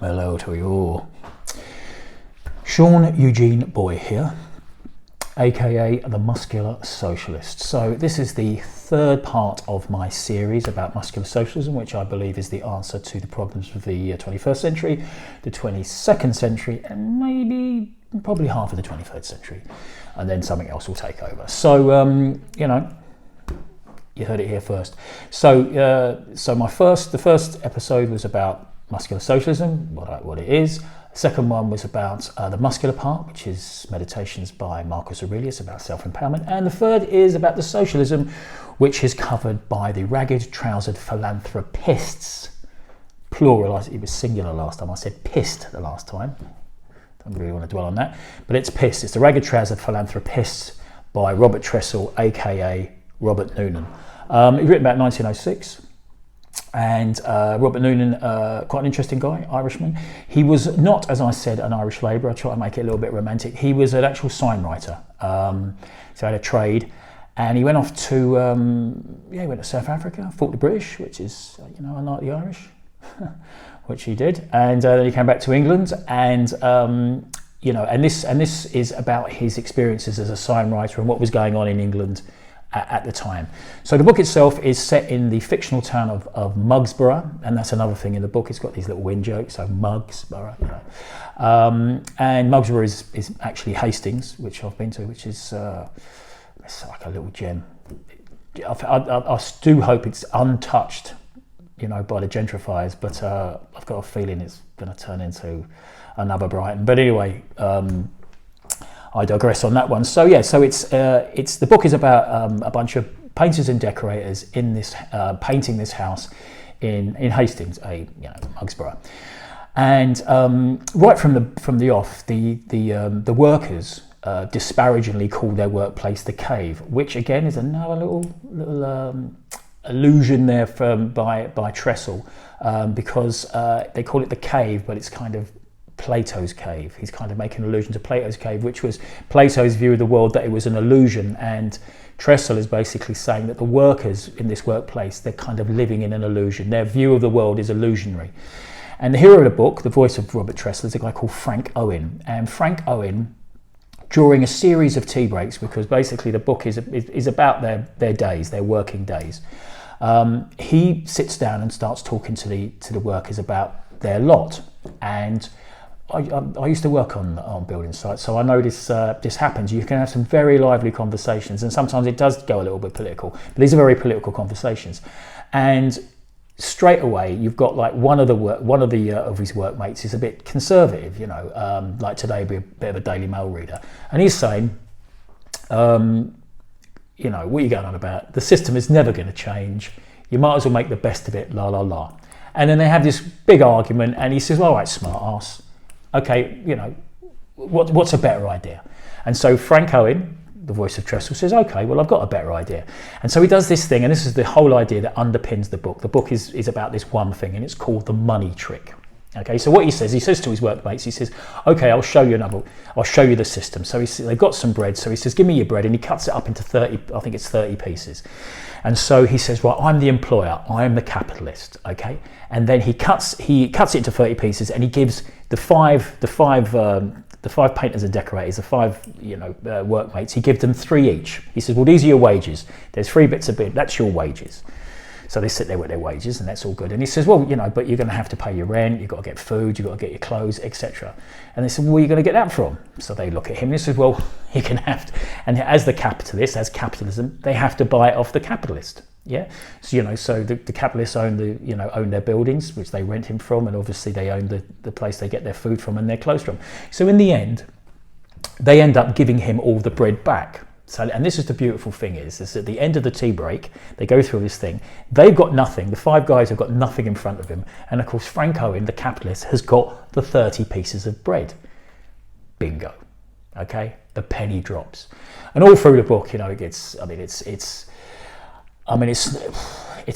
Hello to you all. Sean Eugene Boy here, aka the Muscular Socialist. So this is the third part of my series about muscular socialism, which I believe is the answer to the problems of the 21st century, the 22nd century, and probably half of the 23rd century. And then something else will take over. So, you heard it here first. So the first episode was about muscular socialism, what it is. The second one was about the muscular part, which is meditations by Marcus Aurelius about self-empowerment. And the third is about the socialism, which is covered by the ragged, trousered philanthropists. Plural, it was singular last time. I said pissed the last time. Don't really want to dwell on that. But it's pissed. It's the ragged, trousered philanthropists by Robert Tressel, aka Robert Noonan. He was written about 1906. And Robert Noonan, quite an interesting guy, Irishman. He was not, as I said, an Irish labourer. I try to make it a little bit romantic. He was an actual sign writer. So he had a trade, and he went off to he went to South Africa, fought the British, which is unlike the Irish, which he did, and then he came back to England, and and this is about his experiences as a sign writer and what was going on in England at the time. So the book itself is set in the fictional town of Mugsborough, and that's another thing in the book. It's got these little wind jokes, so Mugsborough. And Mugsborough is actually Hastings, which I've been to, which is it's like a little gem. I do hope it's untouched, by the gentrifiers, but I've got a feeling it's going to turn into another Brighton. But anyway, I digress on that one. So it's the book is about a bunch of painters and decorators in this painting this house in Hastings, Mugsborough, and right from the off, the workers disparagingly call their workplace the cave, which again is another little allusion there by Tressel, because they call it the cave, but it's kind of Plato's cave. He's kind of making an allusion to Plato's cave, which was Plato's view of the world, that it was an illusion, and Tressel is basically saying that the workers in this workplace, they're kind of living in an illusion. Their view of the world is illusionary. And the hero of the book, the voice of Robert Tressel, is a guy called Frank Owen. And Frank Owen, during a series of tea breaks, because basically the book is about their days, their working days, he sits down and starts talking to the workers about their lot. And I used to work on building sites, so I know this happens. You can have some very lively conversations, and sometimes it does go a little bit political, but these are very political conversations. And straight away, you've got like one of his workmates is a bit conservative, like today, be a bit of a Daily Mail reader, and he's saying, what are you going on about? The system is never going to change. You might as well make the best of it, la la la. And then they have this big argument, and he says, well, all right, smart ass. Okay, what's a better idea? And so Frank Owen, the voice of Tressel, says, okay, well, I've got a better idea. And so he does this thing, and this is the whole idea that underpins the book. The book is about this one thing, and it's called the money trick. Okay, so what he says to his workmates, he says, okay, I'll show you the system. So they've got some bread, so he says, give me your bread, and he cuts it up into 30 pieces. And so he says, well, I'm the employer, I'm the capitalist, okay? And then he cuts it into 30 pieces, and he gives the five painters and decorators, the five workmates, he gives them 3 each. He says, well, these are your wages. There's 3 bits of bit, that's your wages. So they sit there with their wages, and that's all good. And he says, well, but you're going to have to pay your rent, you've got to get food, you've got to get your clothes, etc. And they said, well, where are you going to get that from? So they look at him and he says, well, you can have to. And as the capitalist, as capitalism, they have to buy it off the capitalist. Yeah. So the capitalists own their buildings, which they rent him from, and obviously they own the place they get their food from and their clothes from. So in the end, they end up giving him all the bread back. So, and this is the beautiful thing is at the end of the tea break, they go through this thing. They've got nothing. The 5 guys have got nothing in front of him. And of course, Frank Owen, the capitalist, has got the 30 pieces of bread. Bingo. Okay? The penny drops. And all through the book, it's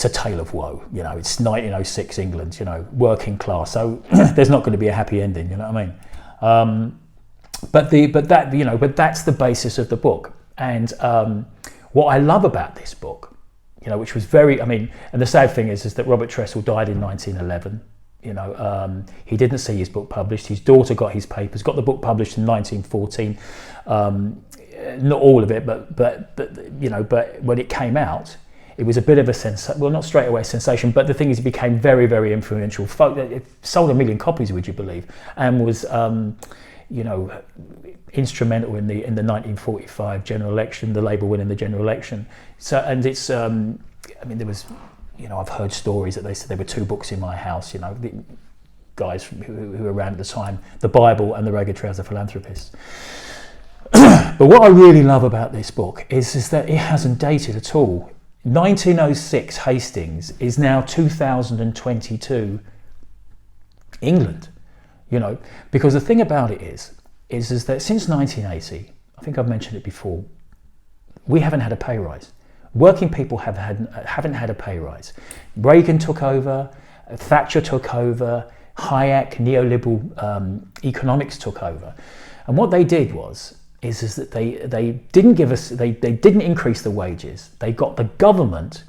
a tale of woe. It's 1906 England, working class. So there's not going to be a happy ending, you know what I mean? But that's the basis of the book. And what I love about this book, which was and the sad thing is that Robert Tressel died in 1911. He didn't see his book published. His daughter got his papers, got the book published in 1914. Not all of it, but when it came out, it was a bit of a sensation. Well, not straight away a sensation, but the thing is, it became very, very influential. It sold 1 million copies, would you believe, and was, instrumental in the 1945 general election, the Labour winning the general election. So, and it's, there was, I've heard stories that they said there were 2 books in my house. The guys who were around at the time, the Bible and the Ragged Trouser Philanthropist. But what I really love about this book is that it hasn't dated at all. 1906 Hastings is now 2022 England, because the thing about it is that since 1980, I think I've mentioned it before, we haven't had a pay rise. Working people haven't had a pay rise. Reagan took over, Thatcher took over, Hayek, neoliberal economics took over, and what they did is that they didn't increase the wages. They got the government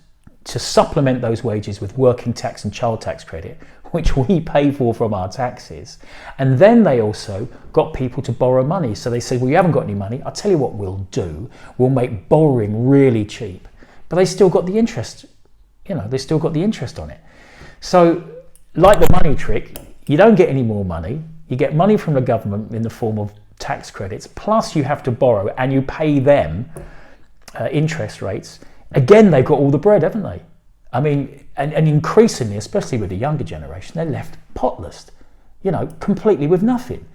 to supplement those wages with working tax and child tax credit, which we pay for from our taxes. And then they also got people to borrow money. So they said, well, you haven't got any money. I'll tell you what we'll do. We'll make borrowing really cheap. But they still got the interest, they still got the interest on it. So like the money trick, you don't get any more money. You get money from the government in the form of tax credits, plus you have to borrow and you pay them interest rates. Again, they've got all the bread, haven't they? And increasingly, especially with the younger generation, they're left potless, completely with nothing.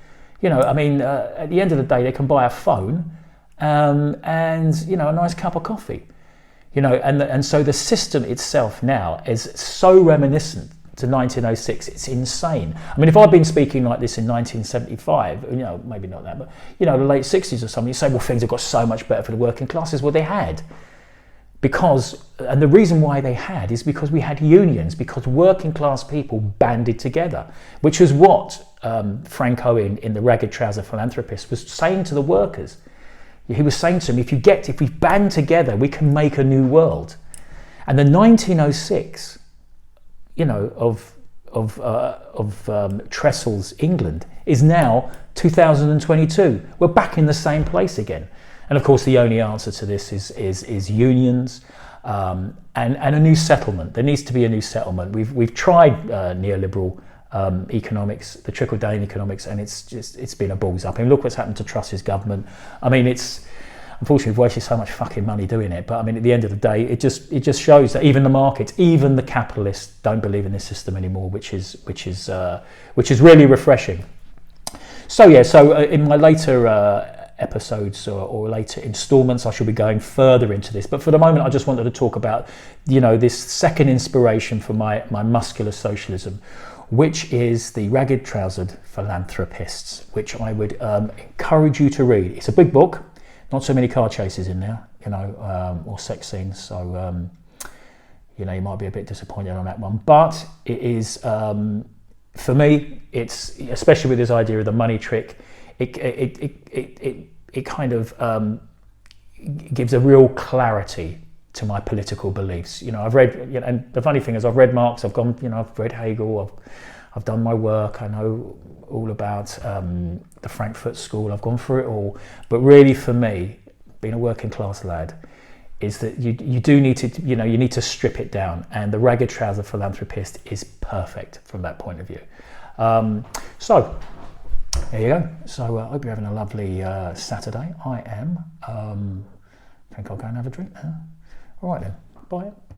At the end of the day, they can buy a phone and a nice cup of coffee. And so the system itself now is so reminiscent to 1906, it's insane. If I'd been speaking like this in 1975, maybe not that, but the late 60s or something, you say, well, things have got so much better for the working classes. Well, they had. And the reason why they had is because we had unions, because working class people banded together, which was what Frank Owen in the Ragged Trouser Philanthropist was saying to the workers. He was saying to them, if we band together, we can make a new world. And the 1906, of Tressel's England is now 2022. We're back in the same place again. And of course, the only answer to this is unions and a new settlement. There needs to be a new settlement. We've tried neoliberal economics, the trickle-down economics, and it's been a balls up. Look what's happened to Truss's government. Unfortunately, we've wasted so much fucking money doing it. But at the end of the day, it just shows that even the markets, even the capitalists, don't believe in this system anymore, which is really refreshing. So in my later episodes or later installments, I shall be going further into this. But for the moment, I just wanted to talk about this second inspiration for my muscular socialism, which is the Ragged Trousered Philanthropists, which I would encourage you to read. It's a big book. Not so many car chases in there, or sex scenes. So, you might be a bit disappointed on that one. But it is, for me, it's especially with this idea of the money trick. It kind of gives a real clarity to my political beliefs. I've read, and the funny thing is, I've read Marx. I've gone, I've read Hegel. I've done my work. I know all about the Frankfurt School. I've gone through it all. But really, for me, being a working class lad, is that you do need to, you need to strip it down. And the Ragged Trouser Philanthropist is perfect from that point of view. So there you go. So I hope you're having a lovely Saturday. I am. I think I'll go and have a drink now. All right then. Bye.